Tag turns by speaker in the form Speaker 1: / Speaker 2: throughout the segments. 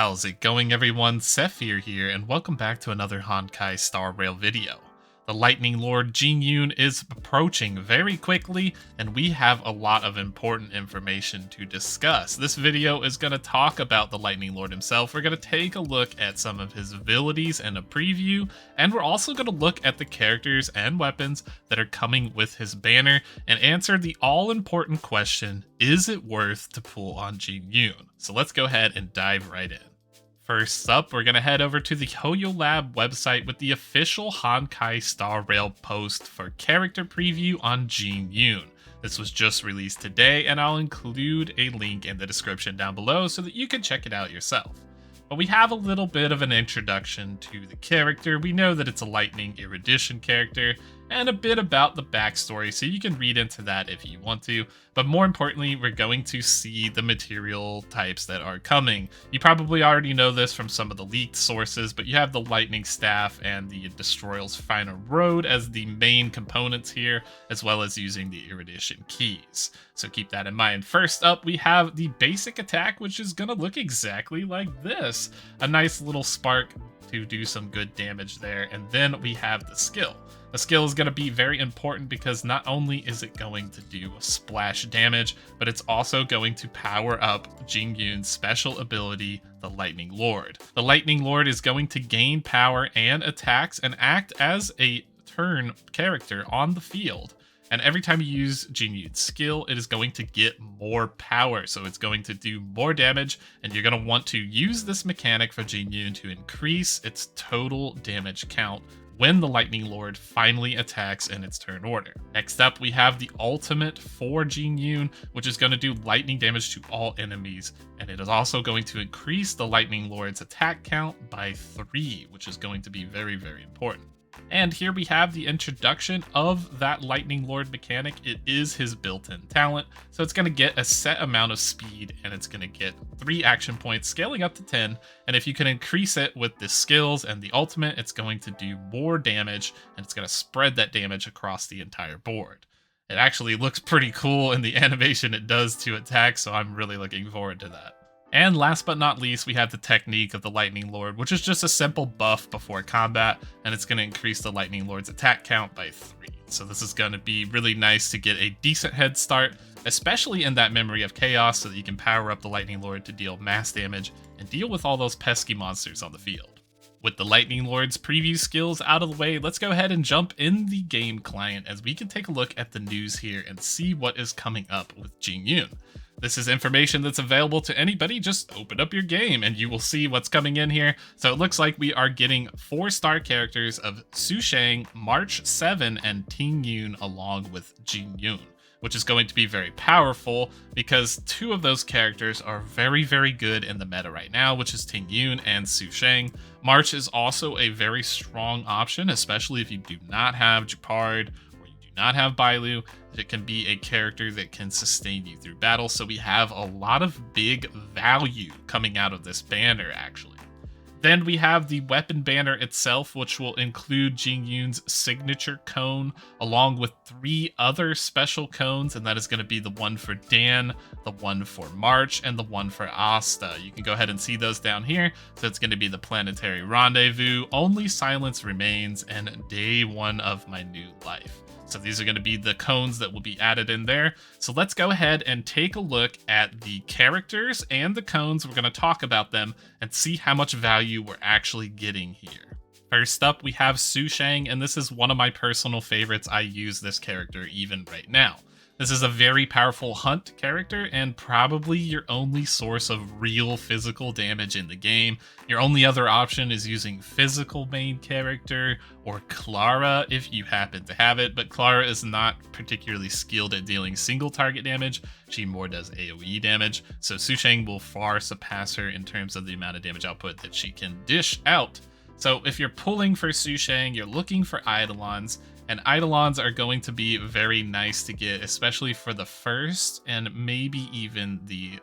Speaker 1: How's it going, everyone? Sethphir here, and welcome back to another Honkai Star Rail video. The Lightning Lord Jing Yuan is approaching very quickly, and we have a lot of important information to discuss. This video is going to talk about the Lightning Lord himself. We're going to take a look at some of his abilities and a preview, and we're also going to look at the characters and weapons that are coming with his banner, and answer the all-important question, is it worth to pull on Jing Yuan? So let's go ahead and dive right in. First up, we're going to head over to the Hoyo Lab website with the official Honkai Star Rail post for character preview on Jing Yuan. This was just released today, and I'll include a link in the description down below so that you can check it out yourself. But we have a little bit of an introduction to the character. We know that it's a Lightning Erudition character, and a bit about the backstory, so you can read into that if you want to. But more importantly, we're going to see the material types that are coming. You probably already know this from some of the leaked sources, but you have the Lightning Staff and the Destroyer's Final Road as the main components here, as well as using the Erudition keys. So keep that in mind. First up, we have the basic attack, which is going to look exactly like this. A nice little spark to do some good damage there, and then we have the skill. The skill is going to be very important because not only is it going to do splash damage, but it's also going to power up Jing Yuan's special ability, the Lightning Lord. The Lightning Lord is going to gain power and attacks and act as a turn character on the field. And every time you use Jing Yuan's skill, it is going to get more power. So it's going to do more damage, and you're going to want to use this mechanic for Jing Yuan to increase its total damage count when the Lightning Lord finally attacks in its turn order. Next up, we have the ultimate for Jing Yuan, which is going to do lightning damage to all enemies, and it is also going to increase the Lightning Lord's attack count by 3, which is going to be very, very important. And here we have the introduction of that Lightning Lord mechanic. It is his built-in talent, so it's going to get a set amount of speed, and it's going to get 3 action points, scaling up to 10, and if you can increase it with the skills and the ultimate, it's going to do more damage, and it's going to spread that damage across the entire board. It actually looks pretty cool in the animation it does to attack, so I'm really looking forward to that. And last but not least, we have the technique of the Lightning Lord, which is just a simple buff before combat, and it's going to increase the Lightning Lord's attack count by 3. So this is going to be really nice to get a decent head start, especially in that Memory of Chaos, so that you can power up the Lightning Lord to deal mass damage and deal with all those pesky monsters on the field. With the Lightning Lord's preview skills out of the way, let's go ahead and jump in the game client as we can take a look at the news here and see what is coming up with Jing Yuan. This is information that's available to anybody. Just open up your game and you will see what's coming in here. So it looks like we are getting 4-star characters of Sushang, March 7, and Tingyun along with Jing Yuan, which is going to be very powerful because 2 of those characters are very, very good in the meta right now, which is Tingyun and Sushang. March is also a very strong option, especially if you do not have Japard or you do not have Bailu. It can be a character that can sustain you through battle, so we have a lot of big value coming out of this banner, actually. Then we have the weapon banner itself, which will include Jing Yuan's signature cone, along with 3 other special cones, and that is going to be the one for Dan, the one for March, and the one for Asta. You can go ahead and see those down here. So it's going to be the Planetary Rendezvous, Only Silence Remains, and Day 1 of My New Life. So these are going to be the cones that will be added in there. So let's go ahead and take a look at the characters and the cones. We're going to talk about them and see how much value we're actually getting here. First up, we have Sushang, and this is one of my personal favorites. I use this character even right now. This is a very powerful hunt character and probably your only source of real physical damage in the game. Your only other option is using physical main character or Clara if you happen to have it, but Clara is not particularly skilled at dealing single target damage. She more does AoE damage, so Sushang will far surpass her in terms of the amount of damage output that she can dish out. So if you're pulling for Sushang, you're looking for Eidolons, and Eidolons are going to be very nice to get, especially for the first and maybe even the,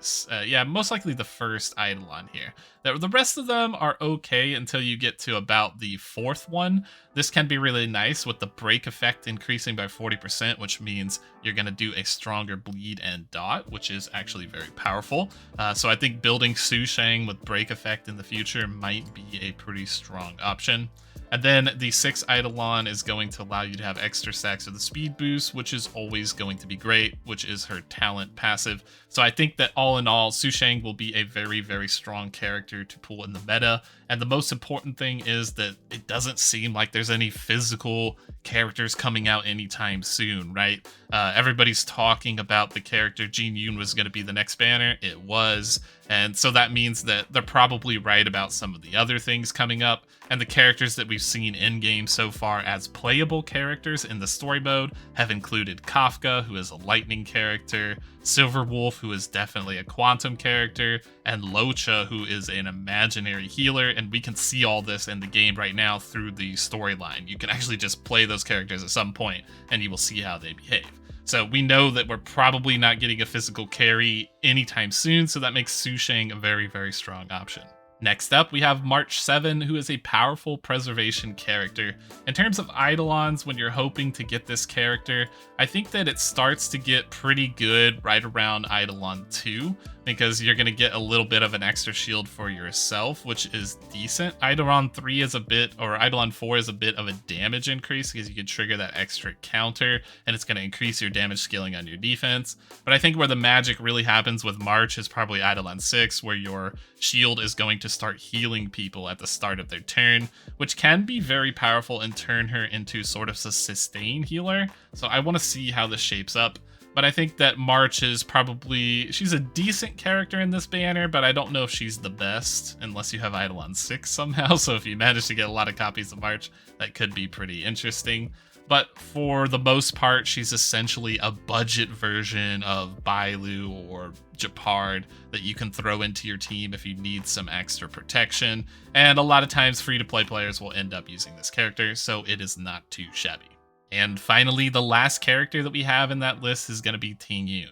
Speaker 1: most likely the first Eidolon here. The rest of them are okay until you get to about the 4th one. This can be really nice with the break effect increasing by 40%, which means you're going to do a stronger bleed and dot, which is actually very powerful. So I think building Sushang with break effect in the future might be a pretty strong option. And then the 6 Eidolon is going to allow you to have extra stacks of the speed boost, which is always going to be great, which is her talent passive. So I think that all in all, Sushang will be a very, very strong character to pull in the meta. And the most important thing is that it doesn't seem like there's any physical characters coming out anytime soon, right? Everybody's talking about the character Jing Yuan was going to be the next banner. It was. And so that means that they're probably right about some of the other things coming up. And the characters that we've seen in-game so far as playable characters in the story mode have included Kafka, who is a lightning character, Silverwolf, who is definitely a quantum character, and Locha, who is an imaginary healer. And we can see all this in the game right now through the storyline. You can actually just play those characters at some point, and you will see how they behave. So we know that we're probably not getting a physical carry anytime soon, so that makes Sushang a very, very strong option. Next up, we have March 7, who is a powerful preservation character. In terms of Eidolons, when you're hoping to get this character, I think that it starts to get pretty good right around Eidolon 2, because you're going to get a little bit of an extra shield for yourself, which is decent. Eidolon 3 is a bit, or Eidolon 4 is a bit of a damage increase, because you can trigger that extra counter, and it's going to increase your damage scaling on your defense. But I think where the magic really happens with March is probably Eidolon 6, where your shield is going to start healing people at the start of their turn, which can be very powerful and turn her into sort of a sustain healer. So I want to see how this shapes up. But I think that March is probably, she's a decent character in this banner, but I don't know if she's the best unless you have Eidolon 6 somehow. So if you manage to get a lot of copies of March, that could be pretty interesting. But for the most part, she's essentially a budget version of Bailu or Japard that you can throw into your team if you need some extra protection. And a lot of times free-to-play players will end up using this character, so it is not too shabby. And finally, the last character that we have in that list is going to be Tingyun.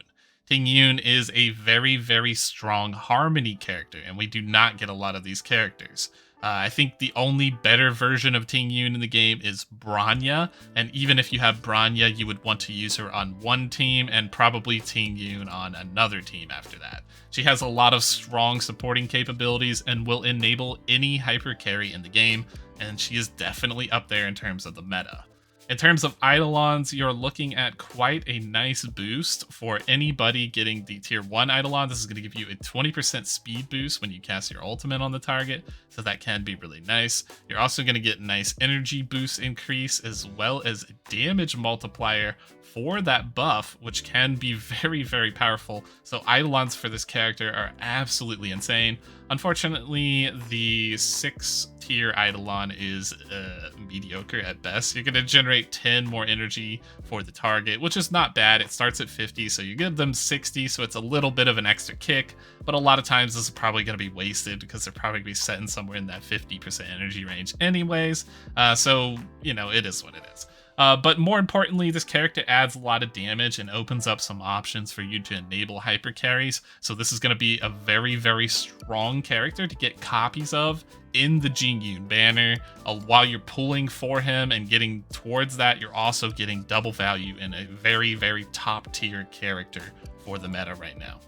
Speaker 1: Tingyun is a very, very strong Harmony character, and we do not get a lot of these characters. I think the only better version of Tingyun in the game is Bronya, and even if you have Bronya, you would want to use her on one team and probably Tingyun on another team after that. She has a lot of strong supporting capabilities and will enable any hyper carry in the game, and she is definitely up there in terms of the meta. In terms of Eidolons, you're looking at quite a nice boost for anybody getting the tier 1 Eidolon. This is going to give you a 20% speed boost when you cast your ultimate on the target, so that can be really nice. You're also going to get nice energy boost increase as well as damage multiplier for that buff, which can be very, very powerful. So Eidolons for this character are absolutely insane. Unfortunately, the 6 tier Eidolon is mediocre at best. You're going to generate 10 more energy for the target, which is not bad. It starts at 50, so you give them 60, so it's a little bit of an extra kick, but a lot of times this is probably going to be wasted because they're probably going to be setting somewhere in that 50% energy range anyways. So, you know, it is what it is. But more importantly, this character adds a lot of damage and opens up some options for you to enable hyper carries. So this is going to be a very, very strong character to get copies of in the Jing Yuan banner. While you're pulling for him and getting towards that, you're also getting double value in a very, very top tier character for the meta right now.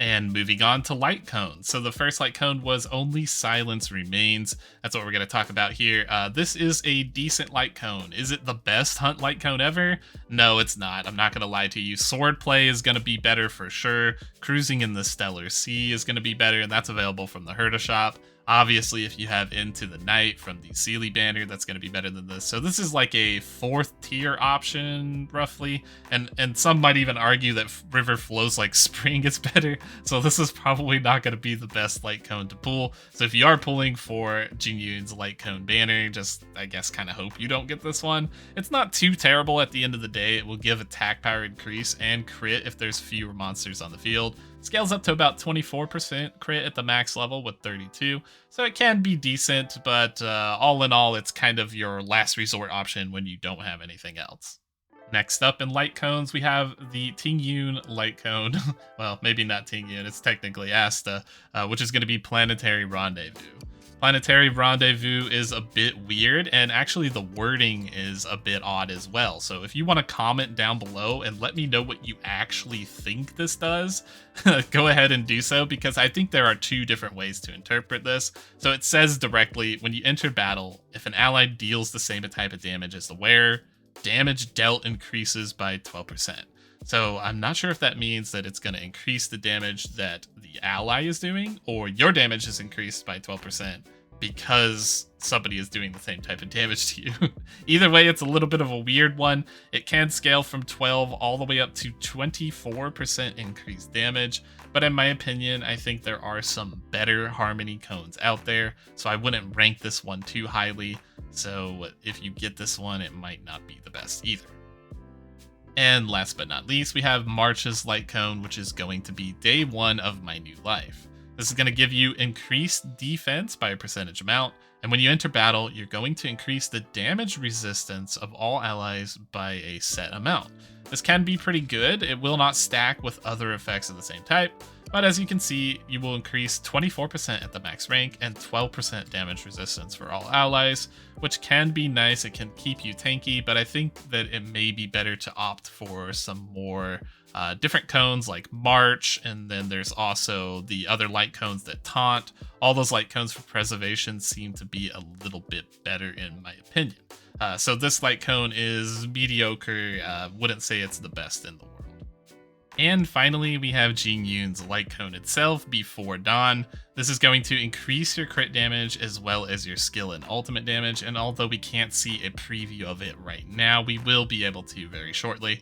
Speaker 1: And moving on to light cone. So the first light cone was Only Silence Remains. That's what we're going to talk about here. This is a decent light cone. Is it the best hunt light cone ever? No, it's not. I'm not going to lie to you. Sword play is going to be better for sure. Cruising in the Stellar Sea is going to be better, and that's available from the Herda shop. Obviously, if you have Into the Night from the Sealy banner, that's going to be better than this. So this is like a 4th tier option, roughly. And some might even argue that River Flows Like Spring is better. So this is probably not going to be the best light cone to pull. So if you are pulling for Jing Yuan's light cone banner, just, I guess, kind of hope you don't get this one. It's not too terrible at the end of the day. It will give attack power increase and crit if there's fewer monsters on the field. Scales up to about 24% crit at the max level with 32, so it can be decent, but all in all, it's kind of your last resort option when you don't have anything else. Next up in light cones, we have the Tingyun light cone. Well, maybe not Tingyun, it's technically Asta, which is going to be Planetary Rendezvous. Planetary Rendezvous is a bit weird, and actually the wording is a bit odd as well. So if you want to comment down below and let me know what you actually think this does, go ahead and do so, because I think there are two different ways to interpret this. So it says directly, when you enter battle, if an ally deals the same type of damage as the wearer, damage dealt increases by 12%. So I'm not sure if that means that it's going to increase the damage that the ally is doing, or your damage is increased by 12% because somebody is doing the same type of damage to you. Either way, it's a little bit of a weird one. It can scale from 12 all the way up to 24% increased damage. But in my opinion, I think there are some better harmony cones out there, so I wouldn't rank this one too highly. So if you get this one, it might not be the best either. And last but not least, we have March's Light Cone, which is going to be day 1 of my new life. This is going to give you increased defense by a percentage amount, and when you enter battle, you're going to increase the damage resistance of all allies by a set amount. This can be pretty good. It will not stack with other effects of the same type, but as you can see, you will increase 24% at the max rank and 12% damage resistance for all allies, which can be nice. It can keep you tanky, but I think that it may be better to opt for some more different cones like March, and then there's also the other light cones that taunt. All those light cones for preservation seem to be a little bit better in my opinion. So this light cone is mediocre. Wouldn't say it's the best in the world. And finally, we have Jing Yuan's light cone itself, Before Dawn. This is going to increase your crit damage as well as your skill and ultimate damage, and although we can't see a preview of it right now, we will be able to very shortly.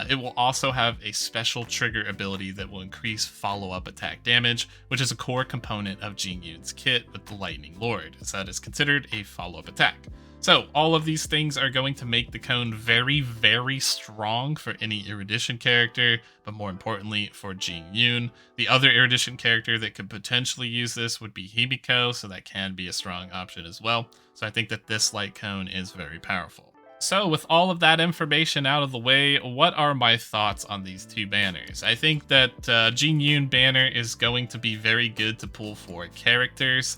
Speaker 1: It will also have a special trigger ability that will increase follow-up attack damage, which is a core component of Jing Yuan's kit with the Lightning Lord, so that is considered a follow-up attack. So all of these things are going to make the cone very, very strong for any Erudition character, but more importantly for Jing Yuan. The other Erudition character that could potentially use this would be Himiko, so that can be a strong option as well. So I think that this light cone is very powerful. So with all of that information out of the way, what are my thoughts on these two banners? I think that Jing Yuan banner is going to be very good to pull for characters.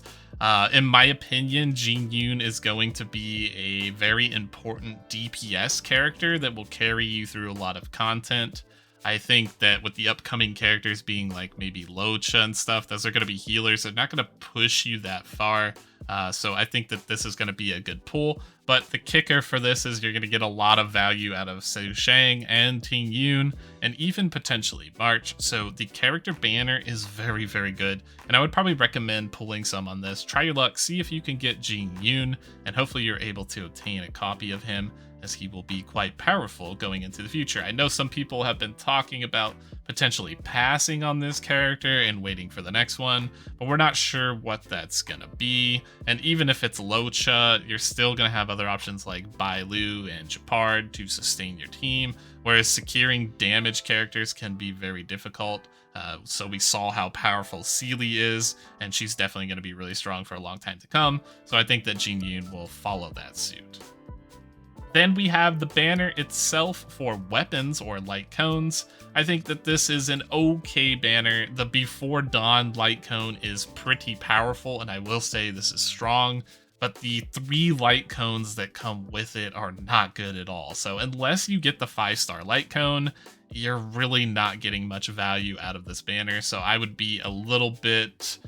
Speaker 1: In my opinion, Jing Yuan is going to be a very important DPS character that will carry you through a lot of content. I think that with the upcoming characters being like maybe Locha and stuff, those are going to be healers. They're not going to push you that far. So I think that this is going to be a good pull. But the kicker for this is you're going to get a lot of value out of Sushang and Tingyun, and even potentially March. So the character banner is very, very good. And I would probably recommend pulling some on this. Try your luck, see if you can get Jing Yuan, and hopefully you're able to obtain a copy of him, as he will be quite powerful going into the future. I know some people have been talking about potentially passing on this character and waiting for the next one, but we're not sure what that's gonna be. And even if it's Locha, you're still gonna have other options like Bailu and Japard to sustain your team, whereas securing damage characters can be very difficult. So we saw how powerful Seely is, and she's definitely gonna be really strong for a long time to come. So I think that Jing Yuan will follow that suit. Then we have the banner itself for weapons or light cones. I think that this is an okay banner. The Before Dawn light cone is pretty powerful, and I will say this is strong, but the 3 light cones that come with it are not good at all. So unless you get the 5-star light cone, you're really not getting much value out of this banner. So I would be a little bit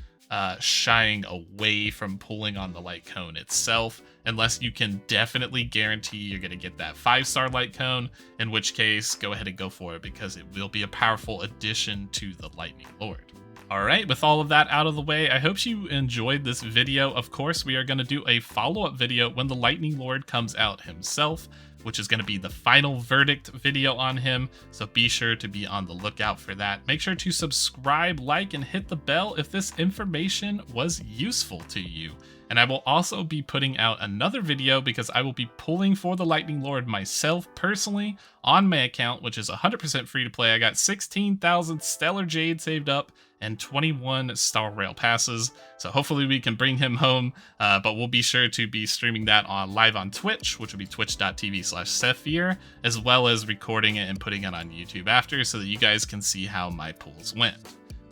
Speaker 1: shying away from pulling on the light cone itself, unless you can definitely guarantee you're going to get that 5-star light cone, in which case go ahead and go for it, because it will be a powerful addition to the Lightning Lord. Alright, with all of that out of the way, I hope you enjoyed this video. Of course, we are going to do a follow-up video when the Lightning Lord comes out himself, which is going to be the final verdict video on him, so be sure to be on the lookout for that. Make sure to subscribe, like, and hit the bell if this information was useful to you. And I will also be putting out another video because I will be pulling for the Lightning Lord myself personally on my account, which is 100% free to play. I got 16,000 Stellar Jade saved up and 21 Star Rail passes. So hopefully we can bring him home, but we'll be sure to be streaming that live on Twitch, which will be twitch.tv/Sethphir, as well as recording it and putting it on YouTube after, so that you guys can see how my pulls went.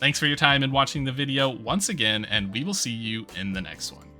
Speaker 1: Thanks for your time and watching the video once again, and we will see you in the next one.